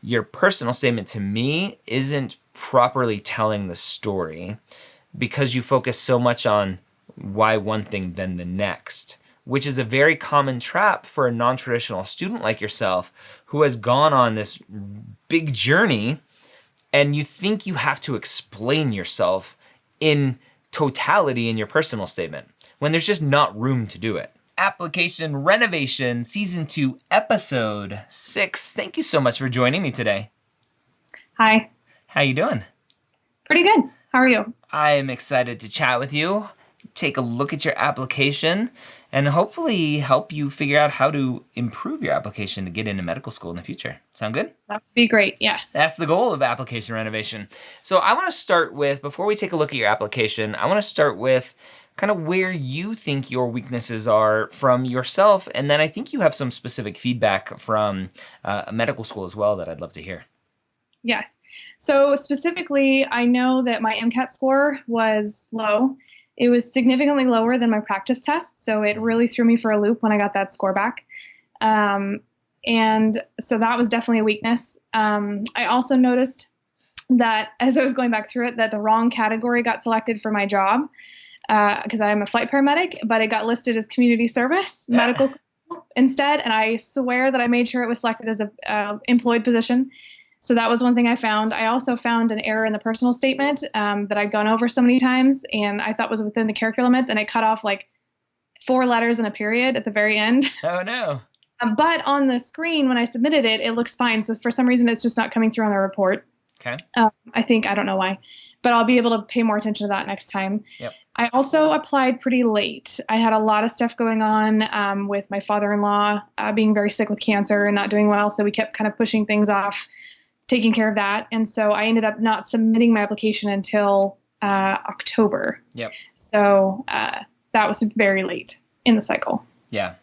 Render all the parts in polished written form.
your personal statement to me isn't properly telling the story because you focus so much on why one thing then the next, which is a very common trap for a non-traditional student like yourself who has gone on this big journey, and you think you have to explain yourself in totality in your personal statement when there's just not room to do it. Application Renovation, Season 2, Episode 6. Thank you so much for joining me today. Hi. How you doing? Pretty good. How are you? I'm excited to chat with you, take a look at your application, and hopefully help you figure out how to improve your application to get into medical school in the future. Sound good? That would be great, yes. That's the goal of Application Renovation. So I want to start with, before we take a look at your application, I want to start with kind of where you think your weaknesses are from yourself, and then I think you have some specific feedback from a medical school as well that I'd love to hear. Yes. So specifically, I know that my MCAT score was low. It was significantly lower than my practice test, so it really threw me for a loop when I got that score back. And so that was definitely a weakness. I also noticed that as I was going back through it, that the wrong category got selected for my job because I'm a flight paramedic, but it got listed as community service medical instead. And I swear that I made sure it was selected as a employed position. So that was one thing I found. I also found an error in the personal statement that I'd gone over so many times and I thought was within the character limits, and it cut off like 4 letters and a period at the very end. Oh no. But on the screen, when I submitted it, it looks fine. So for some reason, it's just not coming through on the report. Okay. I don't know why, but I'll be able to pay more attention to that next time. Yep. I also applied pretty late. I had a lot of stuff going on with my father-in-law being very sick with cancer and not doing well. So we kept kind of pushing things off, taking care of that. And so I ended up not submitting my application until October. Yep. So that was very late in the cycle. Yeah,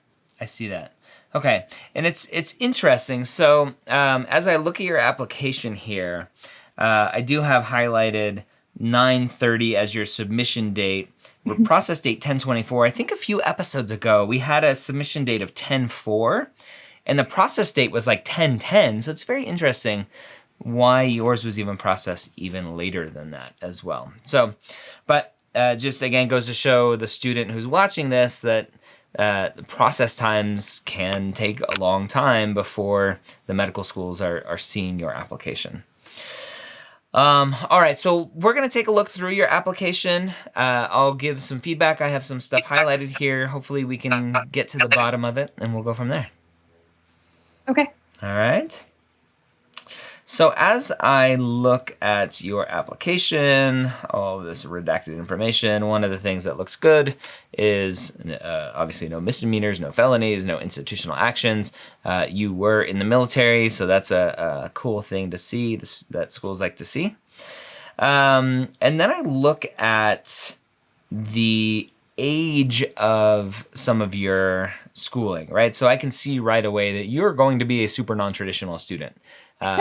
I see that. Okay, and it's interesting. So as I look at your application here, I do have highlighted 9/30 as your submission date. With process date 10/24. I think a few episodes ago we had a submission date of 10/4, and the process date was like 10/10. So it's very interesting why yours was even processed even later than that as well. So, but just again goes to show the student who's watching this that the process times can take a long time before the medical schools are seeing your application. All right, so we're going to take a look through your application. I'll give some feedback. I have some stuff highlighted here. Hopefully we can get to the bottom of it, and we'll go from there. Okay. All right. So as I look at your application, all of this redacted information, one of the things that looks good is obviously no misdemeanors, no felonies, no institutional actions. You were in the military, so that's a cool thing to see, that schools like to see. And then I look at the age of some of your schooling, right? So I can see right away that you're going to be a super non-traditional student.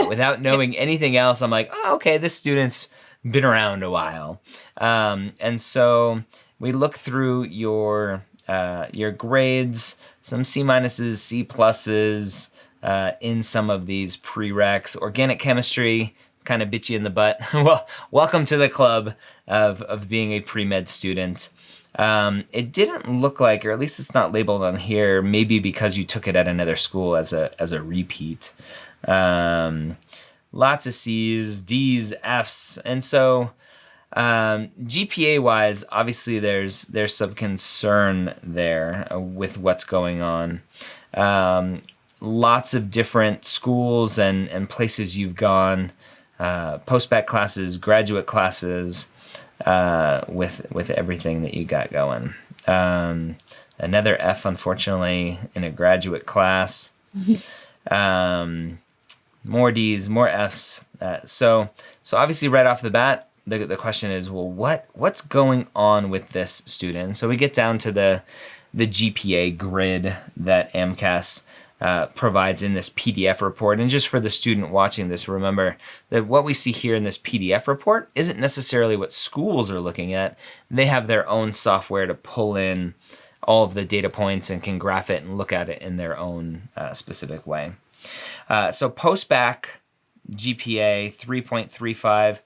Without knowing anything else, I'm like, oh, okay, this student's been around a while. And so we look through your grades, some C minuses, C pluses in some of these prereqs. Organic chemistry kind of bit you in the butt. Well, welcome to the club of being a pre-med student. It didn't look like, or at least it's not labeled on here, maybe because you took it at another school as a repeat. Lots of C's, D's, F's, and so GPA wise, obviously there's some concern there with what's going on. Lots of different schools and places you've gone, postbac classes, graduate classes, with everything that you got going. Another F, unfortunately, in a graduate class. More D's, more F's. So obviously right off the bat, the question is, well, what's going on with this student? So we get down to the GPA grid that AMCAS provides in this PDF report. And just for the student watching this, remember that what we see here in this PDF report isn't necessarily what schools are looking at. They have their own software to pull in all of the data points and can graph it and look at it in their own specific way. So postbac GPA 3.35.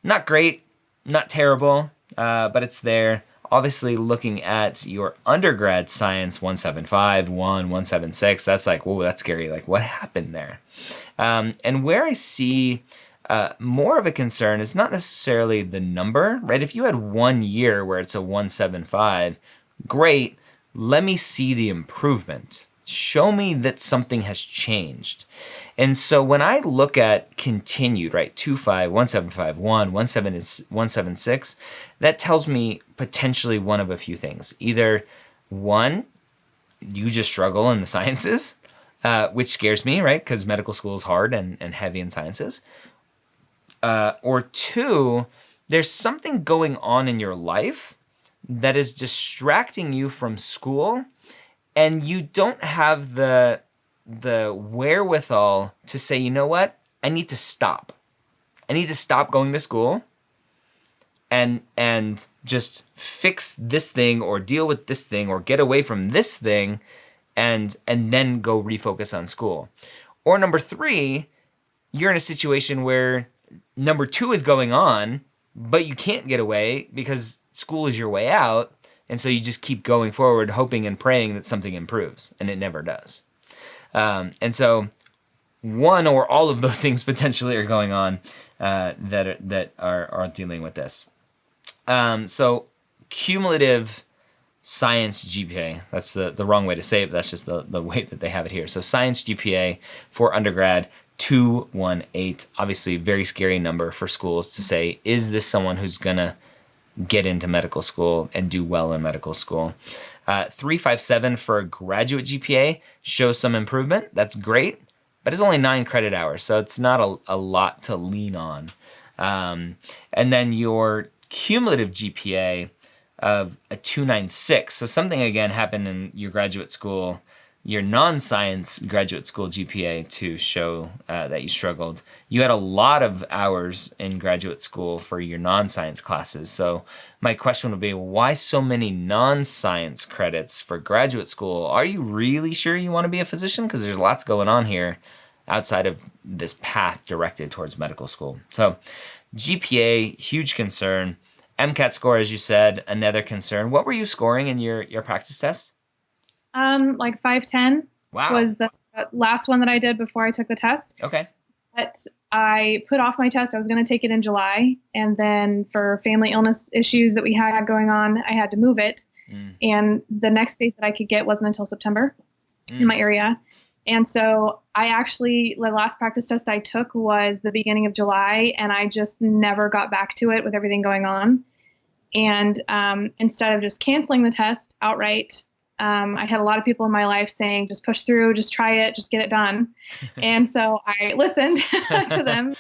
Not great, not terrible, but it's there. Obviously, looking at your undergrad science, 175, 176, that's like, whoa, that's scary. Like, what happened there? And where I see more of a concern is not necessarily the number, right? If you had 1 year where it's a 175, great. Let me see the improvement. Show me that something has changed. And so when I look at continued, right, 2.5, 175, 176, that tells me potentially one of a few things. Either one, you just struggle in the sciences, which scares me, right, because medical school is hard and heavy in sciences. Or two, there's something going on in your life that is distracting you from school, and you don't have the wherewithal to say, you know what, I need to stop. I need to stop going to school and just fix this thing or deal with this thing or get away from this thing and then go refocus on school. Or number three, you're in a situation where number two is going on, but you can't get away because school is your way out. And so you just keep going forward, hoping and praying that something improves, and it never does. And so one or all of those things potentially are going on that are dealing with this. So cumulative science GPA, that's the wrong way to say it, but that's just the way that they have it here. So science GPA for undergrad, 218. Obviously, very scary number for schools to say, is this someone who's going to get into medical school and do well in medical school? 357 for a graduate GPA shows some improvement. That's great, but it's only 9 credit hours, so it's not a lot to lean on. And then your cumulative GPA of a 296. So something, again, happened in your graduate school, your non-science graduate school GPA to show that you struggled. You had a lot of hours in graduate school for your non-science classes. So my question would be, why so many non-science credits for graduate school? Are you really sure you want to be a physician? Because there's lots going on here outside of this path directed towards medical school. So GPA, huge concern. MCAT score, as you said, another concern. What were you scoring in your practice test? Like 510. Wow. Was the last one that I did before I took the test. Okay. But I put off my test. I was going to take it in July. And then for family illness issues that we had going on, I had to move it. And the next date that I could get wasn't until September in my area. And so I actually, the last practice test I took was the beginning of July, and I just never got back to it with everything going on. And instead of just canceling the test outright, I had a lot of people in my life saying, just push through, just try it, just get it done. And so I listened to them.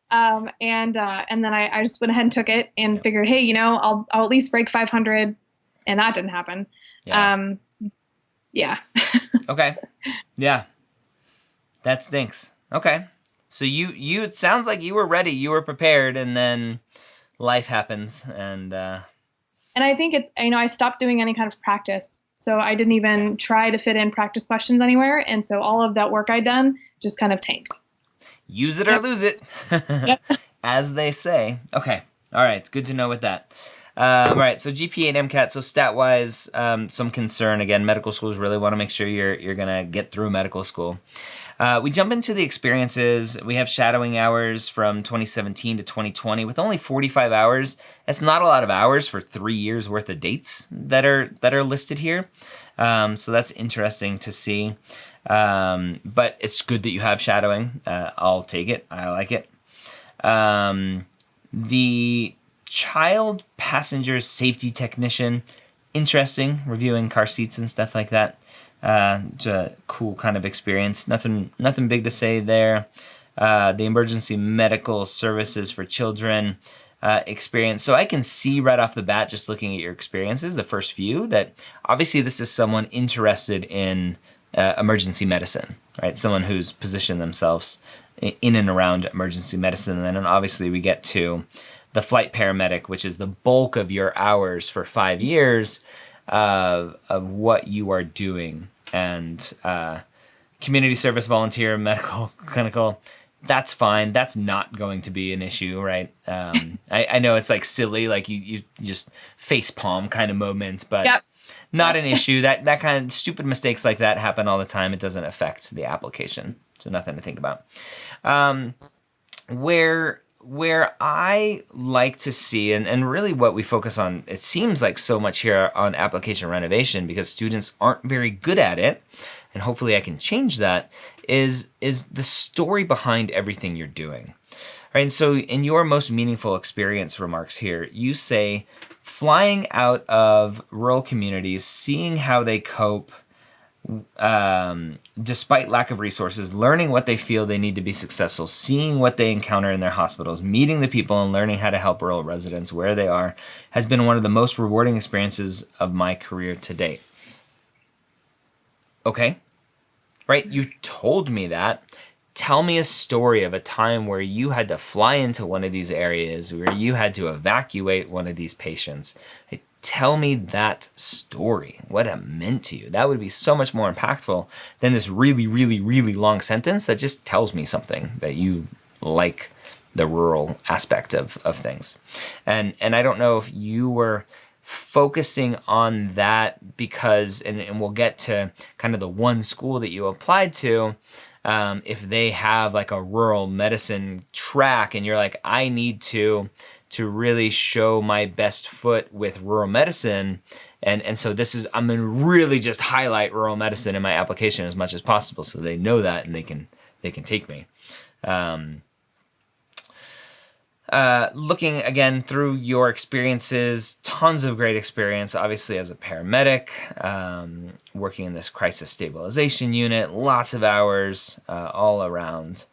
And then I just went ahead and took it and figured, hey, you know, I'll at least break 500. And that didn't happen. Yeah. Okay. Yeah. That stinks. Okay. So you it sounds like you were ready, you were prepared, and then life happens, and I think it's, you know, I stopped doing any kind of practice. So I didn't even try to fit in practice questions anywhere. And so all of that work I'd done just kind of tanked. Use it or lose it, as they say. Okay. All right. It's good to know with that. All right. So GPA and MCAT. So stat-wise, some concern. Again, medical schools really want to make sure you're going to get through medical school. We jump into the experiences. We have shadowing hours from 2017 to 2020 with only 45 hours. That's not a lot of hours for 3 years worth of dates that are listed here. So that's interesting to see. But it's good that you have shadowing. I'll take it. I like it. The child passenger safety technician, interesting, reviewing car seats and stuff like that. It's a cool kind of experience. Nothing big to say there. The emergency medical services for children experience. So I can see right off the bat, just looking at your experiences, the first few, that obviously this is someone interested in emergency medicine, right? Someone who's positioned themselves in and around emergency medicine. And then obviously we get to the flight paramedic, which is the bulk of your hours for 5 years of what you are doing. And community service volunteer, medical, clinical, that's fine. That's not going to be an issue, right? I know it's like silly, like you just face palm kind of moment, but Yep. not an issue. That kind of stupid mistakes like that happen all the time. It doesn't affect the application, so nothing to think about. Where I like to see, and really what we focus on, it seems like so much here on application renovation because students aren't very good at it, and hopefully I can change that, is the story behind everything you're doing. Right, and so in your most meaningful experience remarks here, you say, flying out of rural communities, seeing how they cope despite lack of resources, learning what they feel they need to be successful, seeing what they encounter in their hospitals, meeting the people and learning how to help rural residents where they are, has been one of the most rewarding experiences of my career to date. Okay, right? You told me that. Tell me a story of a time where you had to fly into one of these areas, where you had to evacuate one of these patients. Tell me that story, what it meant to you. That would be so much more impactful than this really, really, really long sentence that just tells me something that you like the rural aspect of things. And I don't know if you were focusing on that because, and we'll get to kind of the one school that you applied to, if they have like a rural medicine track and you're like, I need to really show my best foot with rural medicine. And so I'm gonna really just highlight rural medicine in my application as much as possible so they know that and they can take me. Looking again through your experiences, tons of great experience, obviously as a paramedic, working in this crisis stabilization unit, lots of hours all around.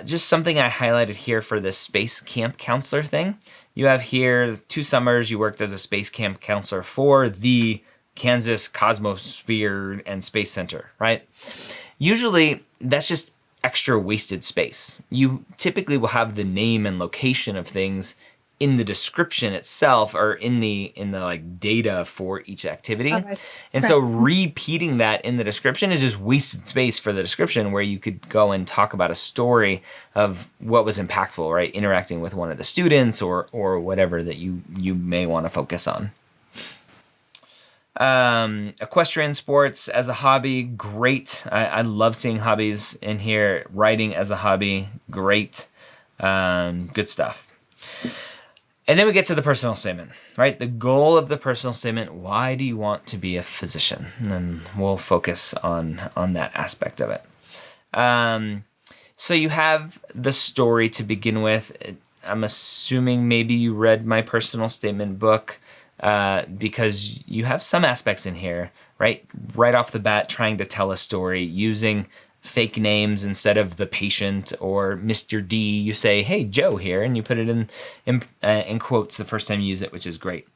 Just something I highlighted here for this space camp counselor thing. You have here 2 summers you worked as a space camp counselor for the Kansas Cosmosphere and Space Center, right? Usually that's just extra wasted space. You typically will have the name and location of things in the description itself or in the like data for each activity. Okay. And so repeating that in the description is just wasted space for the description where you could go and talk about a story of what was impactful, right? Interacting with one of the students or whatever that you may want to focus on. Equestrian sports as a hobby, great. I love seeing hobbies in here. Writing as a hobby, great. Good stuff. And then we get to the personal statement, right? The goal of the personal statement, why do you want to be a physician? And we'll focus on that aspect of it. So you have the story to begin with. I'm assuming maybe you read my personal statement book because you have some aspects in here, right? Right off the bat, trying to tell a story using fake names instead of the patient or Mr. D. You say, hey, Joe here, and you put it in quotes the first time you use it, which is great.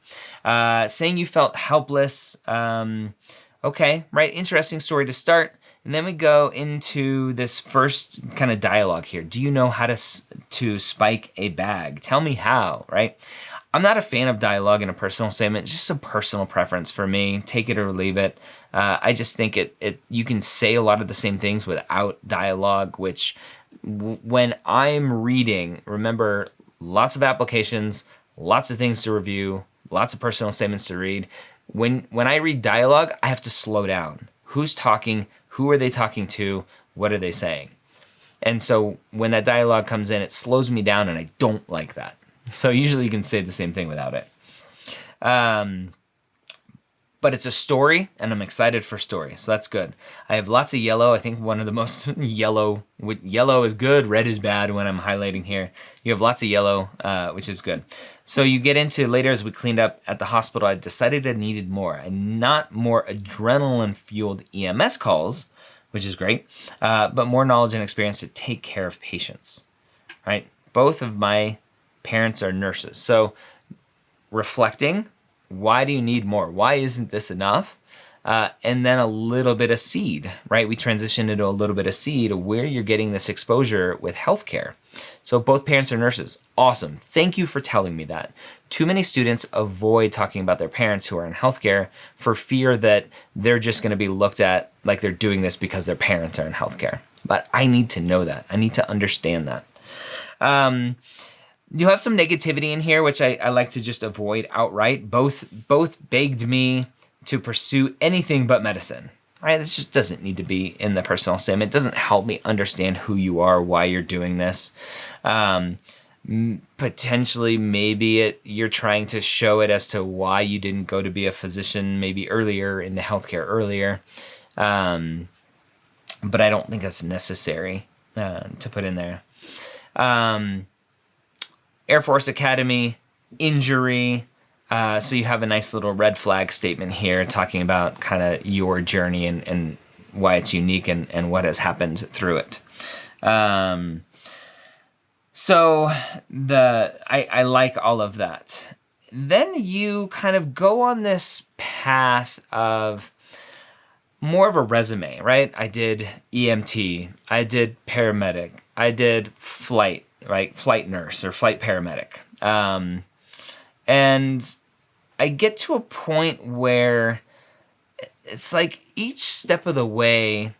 Saying you felt helpless. Okay, right, interesting story to start. And then we go into this first kind of dialogue here. Do you know how to spike a bag? Tell me how, right? I'm not a fan of dialogue in a personal statement. It's just a personal preference for me. Take it or leave it. I just think you can say a lot of the same things without dialogue, which when I'm reading, remember, lots of applications, lots of things to review, lots of personal statements to read. When I read dialogue, I have to slow down. Who's talking? Who are they talking to? What are they saying? And so when that dialogue comes in, it slows me down, and I don't like that. So usually you can say the same thing without it. But it's a story, and I'm excited for story, so that's good. I have lots of yellow. I think one of the most yellow is good, red is bad when I'm highlighting here. You have lots of yellow, which is good. So you get into later as we cleaned up at the hospital, I decided I needed more, and not more adrenaline-fueled EMS calls, which is great, but more knowledge and experience to take care of patients, right? Both of my parents are nurses. So reflecting, why do you need more? Why isn't this enough? And then a little bit of seed, right? We transition into a little bit of seed where you're getting this exposure with healthcare. So both parents are nurses. Awesome. Thank you for telling me that. Too many students avoid talking about their parents who are in healthcare for fear that they're just going to be looked at like they're doing this because their parents are in healthcare. but I need to know that. I need to understand that. You have some negativity in here, which I like to just avoid outright. Both begged me to pursue anything but medicine. Right? This just doesn't need to be in the personal statement. It doesn't help me understand who you are, why you're doing this. Potentially, maybe you're trying to show it as to why you didn't go to be a physician maybe earlier, into healthcare earlier. But I don't think that's necessary to put in there. Air Force Academy, injury. So you have a nice little red flag statement here talking about kind of your journey and why it's unique and what has happened through it. So I like all of that. Then you kind of go on this path of more of a resume, right? I did EMT, I did paramedic, I did flight, right? Flight nurse or flight paramedic. And I get to a point where it's like each step of the way,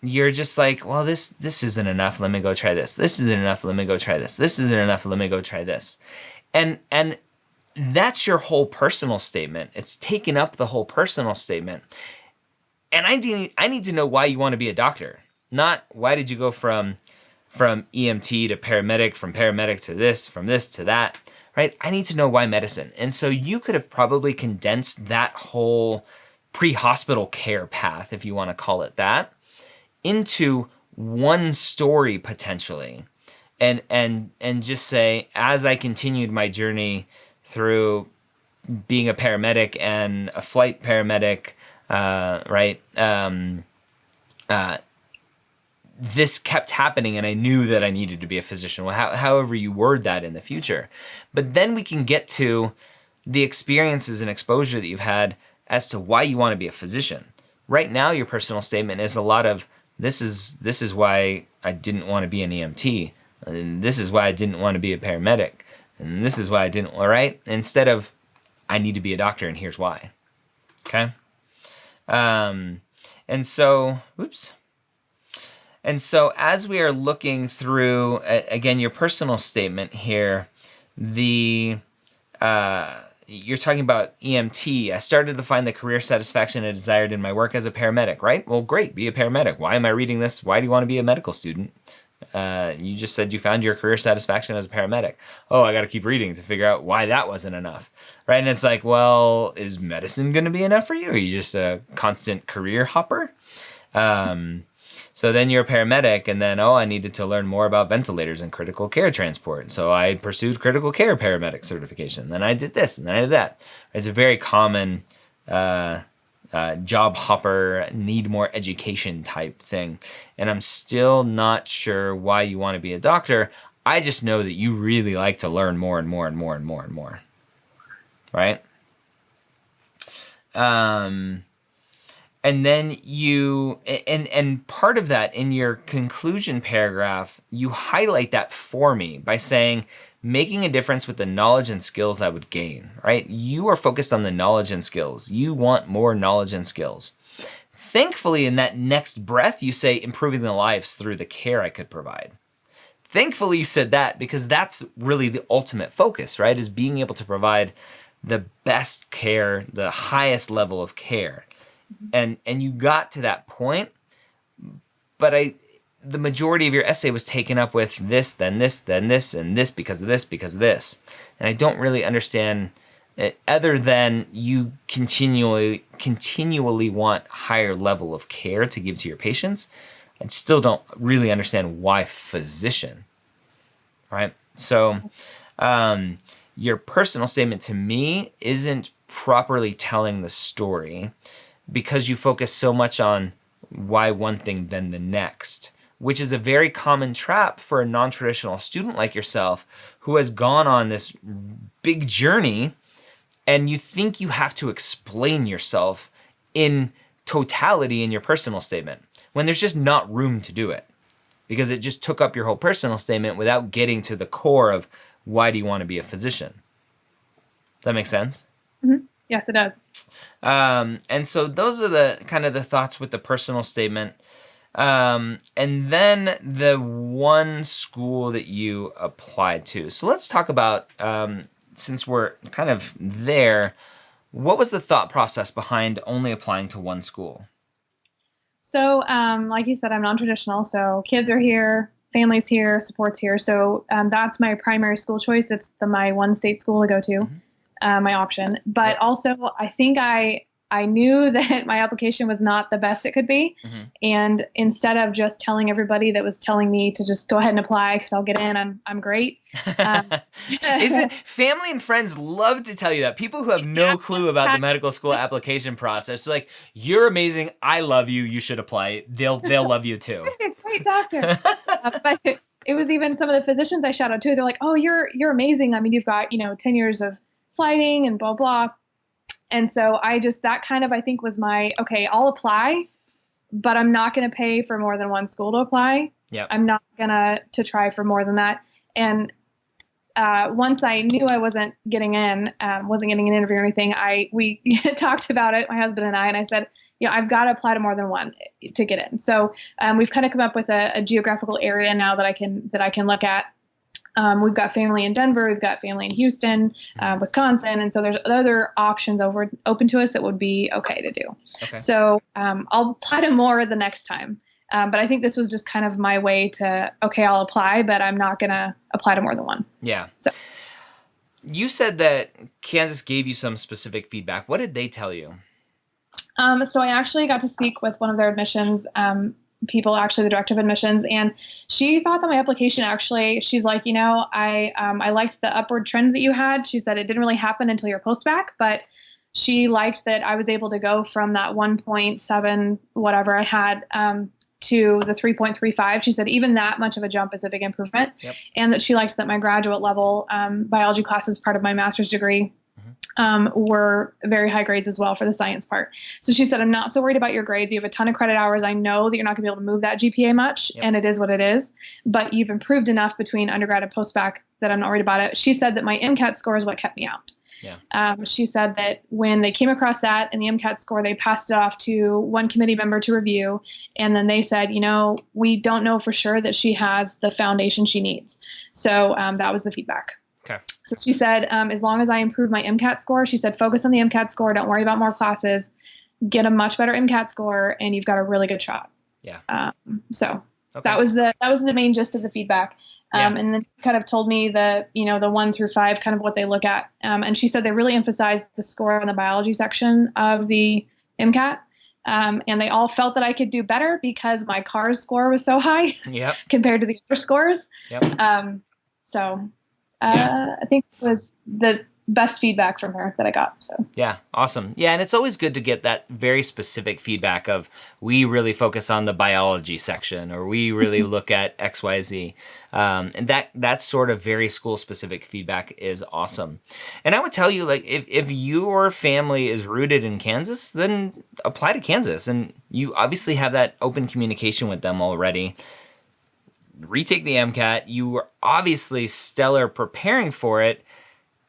you're just like, well, this isn't enough. Let me go try this. This isn't enough. Let me go try this. This isn't enough. Let me go try this. And that's your whole personal statement. It's taken up the whole personal statement. And I need to know why you want to be a doctor, not why did you go from EMT to paramedic, from paramedic to this, from this to that, right? I need to know why medicine. And so you could have probably condensed that whole pre-hospital care path, if you want to call it that, into one story potentially. And just say, as I continued my journey through being a paramedic and a flight paramedic, right? This kept happening and I knew that I needed to be a physician. Well, however you word that in the future. But then we can get to the experiences and exposure that you've had as to why you want to be a physician. Right now, your personal statement is a lot of, this is why I didn't want to be an EMT. And this is why I didn't want to be a paramedic. And this is why I didn't, all right? Instead of, I need to be a doctor and here's why. Okay? And so as we are looking through, again, your personal statement here, you're talking about EMT. I started to find the career satisfaction I desired in my work as a paramedic, right? Well, great, be a paramedic. Why am I reading this? Why do you want to be a medical student? You just said you found your career satisfaction as a paramedic. Oh, I got to keep reading to figure out why that wasn't enough, right? And it's like, well, is medicine going to be enough for you? Are you just a constant career hopper? So then you're a paramedic, and then, I needed to learn more about ventilators and critical care transport. So I pursued critical care paramedic certification. Then I did this, and then I did that. It's a very common job hopper, need more education type thing. And I'm still not sure why you want to be a doctor. I just know that you really like to learn more and more and more and more and more. Right? And then and part of that in your conclusion paragraph, you highlight that for me by saying, making a difference with the knowledge and skills I would gain, right? You are focused on the knowledge and skills. You want more knowledge and skills. Thankfully, in that next breath, you say, improving the lives through the care I could provide. Thankfully, you said that because that's really the ultimate focus, right? Is being able to provide the best care, the highest level of care. And you got to that point, but the majority of your essay was taken up with this, then this, then this, and this because of this, because of this. And I don't really understand it, other than you continually want higher level of care to give to your patients. I still don't really understand why physician, right? So your personal statement to me isn't properly telling the story, because you focus so much on why one thing then the next, which is a very common trap for a non-traditional student like yourself who has gone on this big journey, and you think you have to explain yourself in totality in your personal statement when there's just not room to do it, because it just took up your whole personal statement without getting to the core of why do you want to be a physician. Does that make sense? Mm-hmm. Yes, it does. And so those are the kind of the thoughts with the personal statement. And then the one school that you applied to. So let's talk about, since we're kind of there, what was the thought process behind only applying to one school? So, like you said, I'm non-traditional. So kids are here, families here, support's here. So that's my primary school choice. It's my one state school to go to, my option. But also, I think I knew that my application was not the best it could be. And instead of just telling everybody that was telling me to just go ahead and apply because I'll get in, I'm great. Isn't family and friends love to tell you that? People who have no clue about the medical school application process, like, you're amazing, I love you, you should apply. They'll love you too. Great doctor. But it was even some of the physicians I shout out to. They're like, "Oh, you're amazing. I mean, you've got 10 years of flighting and blah blah." And so that kind of, I think, was my, okay, I'll apply, but I'm not going to pay for more than one school to apply. Yeah. I'm not going to try for more than that. And once I knew I wasn't getting an interview or anything, we talked about it, my husband and I said, I've got to apply to more than one to get in. So we've kind of come up with a geographical area now that I can look at. We've got family in Denver, we've got family in Houston, Wisconsin, and so there's other options open to us that would be okay to do. Okay. So I'll apply to more the next time. But I think this was just kind of my way to, okay, I'll apply, but I'm not going to apply to more than one. Yeah. So you said that Kansas gave you some specific feedback. What did they tell you? So I actually got to speak with one of their admissions people, actually the director of admissions, and she thought that my application she's like, I liked the upward trend that you had. She said it didn't really happen until your postbac, but she liked that I was able to go from that 1.7 whatever I had to the 3.35. She said even that much of a jump is a big improvement. Yep. And that she liked that my graduate level biology classes, part of my master's degree, were very high grades as well for the science part. So she said, I'm not so worried about your grades. You have a ton of credit hours. I know that you're not gonna be able to move that GPA much, and it is what it is, but you've improved enough between undergrad and postbac that I'm not worried about it. She said that my MCAT score is what kept me out. Yeah. She said that when they came across that and the MCAT score, they passed it off to one committee member to review. And then they said, we don't know for sure that she has the foundation she needs. So that was the feedback. Okay. So she said, as long as I improve my MCAT score, she said, focus on the MCAT score. Don't worry about more classes. Get a much better MCAT score, and you've got a really good shot. Yeah. So that was the main gist of the feedback. And then she kind of told me the 1 through 5, kind of what they look at. And she said they really emphasized the score in the biology section of the MCAT. And they all felt that I could do better because my CARS score was so high compared to the other scores. Yep. I think this was the best feedback from her that I got. So yeah, awesome. Yeah, and it's always good to get that very specific feedback of, we really focus on the biology section, or we really look at XYZ. And that sort of very school specific feedback is awesome. And I would tell you, like, if your family is rooted in Kansas, then apply to Kansas, and you obviously have that open communication with them already. Retake the MCAT. You were obviously stellar preparing for it,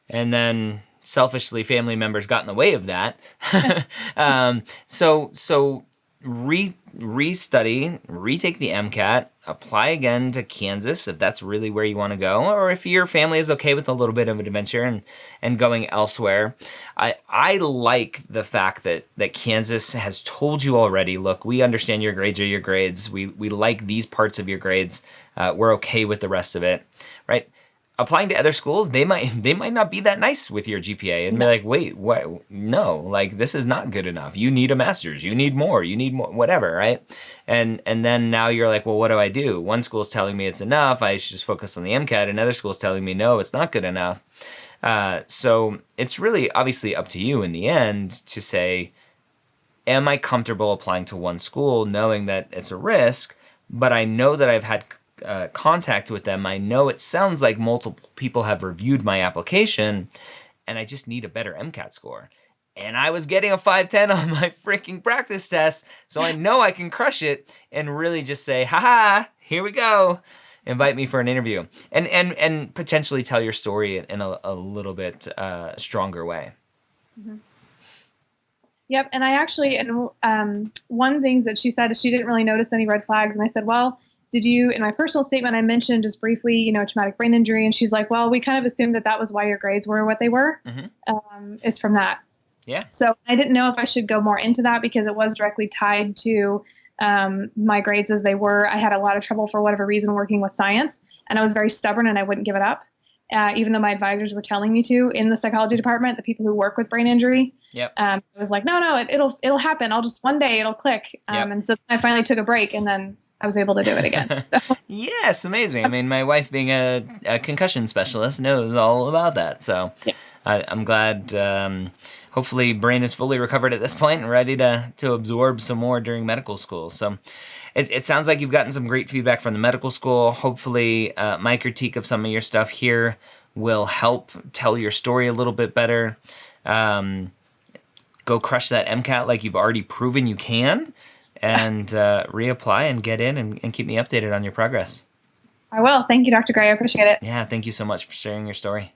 and then selfishly family members got in the way of that. So restudy, retake the MCAT, apply again to Kansas if that's really where you want to go, or if your family is okay with a little bit of an adventure and going elsewhere. I like the fact that Kansas has told you already, look, we understand your grades are your grades. We like these parts of your grades. We're okay with the rest of it, right? Applying to other schools, they might not be that nice with your GPA and be like, wait, what? No, like, this is not good enough. You need a master's. You need more, whatever, right? And then now you're like, well, what do I do? One school's telling me it's enough. I should just focus on the MCAT. Another school's telling me, no, it's not good enough. So it's really obviously up to you in the end to say, am I comfortable applying to one school knowing that it's a risk, but I know that I've had contact with them. I know it sounds like multiple people have reviewed my application, and I just need a better MCAT score. And I was getting a 510 on my freaking practice test, so I know I can crush it and really just say, haha, here we go. Invite me for an interview. And potentially tell your story in a little bit stronger way. Mm-hmm. Yep. And I actually, and one thing that she said is she didn't really notice any red flags. And I said, well, did you, in my personal statement, I mentioned just briefly, traumatic brain injury. And she's like, well, we kind of assumed that that was why your grades were what they were, is from that. Yeah. So I didn't know if I should go more into that because it was directly tied to my grades as they were. I had a lot of trouble for whatever reason working with science, and I was very stubborn and I wouldn't give it up. Even though my advisors were telling me to in the psychology department, the people who work with brain injury, Yep. I was like, no, it'll happen. I'll just one day it'll click. Yep. And so I finally took a break, and then I was able to do it again. So. Yes, amazing. I mean, my wife being a concussion specialist knows all about that. So Yes. I'm glad. Hopefully, brain is fully recovered at this point and ready to absorb some more during medical school. So it sounds like you've gotten some great feedback from the medical school. Hopefully, my critique of some of your stuff here will help tell your story a little bit better. Go crush that MCAT like you've already proven you can, and reapply and get in and keep me updated on your progress. I will. Thank you, Dr. Gray. I appreciate it. Yeah, thank you so much for sharing your story.